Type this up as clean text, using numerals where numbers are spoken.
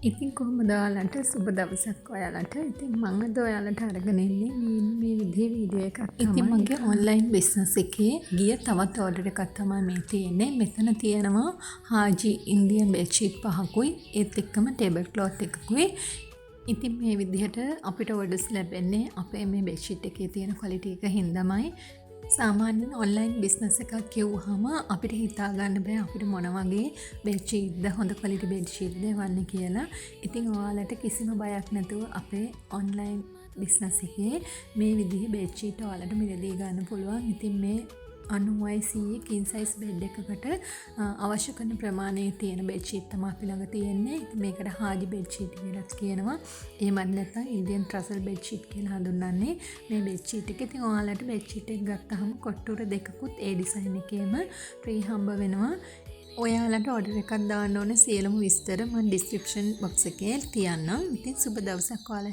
ඉතින් කොහොමද ඔයාලට සුබ දවසක් ඔයාලට. ඉතින් මම අද ඔයාලට අරගෙන ඉන්නේ මේ විදිහේ වීඩියෝ එකක් තමයි. ඉතින් මගේ ඔන්ලයින් බිස්නස් එකේ ගිය තවත් ඕඩර් එකක් තමයි මේ තියෙන්නේ. මෙතන තියෙනවා හාජි ඉන්දියන් බෙඩ්ෂීට් 5කුයි ඒත් එක්කම ටේබල් ක්ලොත් එකකුයි. ඉතින් මේ විදිහට අපිට ඕඩර්ස් ලැබෙන්නේ අපේ මේ බෙඩ්ෂීට් එකේ තියෙන ක්වොලිටි එක හින්දාමයි. සාමාන්‍යයෙන් ඔන්ලයින් බිස්නස් එකක් කියවුවහම අපිට හිතා ගන්න බෑ අපිට මොන වගේ බෙඩ්ෂීට්ද හොඳ ක්වොලිටි බෙඩ්ෂීට්ද වන්නේ කියලා. ඉතින් ඔයාලට කිසිම බයක් නැතුව අපේ ඔන්ලයින් බිස්නස් එකේ මේ විදිහේ බෙඩ්ෂීට් ඔයාලට මිලදී ගන්න පුළුවන්. ඉතින් මේ 90 කින් සයිස් බෙඩ් එකකට අවශ්‍ය කරන ප්‍රමාණයේ තියෙන බෙඩ්ෂීට් තමයි අපි ළඟ තියෙන්නේ. ඉතින් මේකට හාජි බෙඩ්ෂීට් කියලා කියනවා. එහෙමත් නැත්නම් ඉන්දියන් ට්‍රසල් බෙඩ්ෂීට් කියලා හඳුන්වන්නේ මේ බෙඩ්ෂීට් එක. ඉතින් ඔයාලට බෙඩ්ෂීට් එක ගත්තාම කොට්ටුර දෙකකුත් ඒ ඩිසයින් එකේම ෆ්‍රී හම්බ වෙනවා. ඔයාලට ඕඩර් එකක් දාන්න ඕනේ සියලුම විස්තර මම ඩිස්ක්‍රිප්ෂන් බොක්ස් එකේ තියන්නම්. ඉතින් සුබ දවසක් ඔයාලට.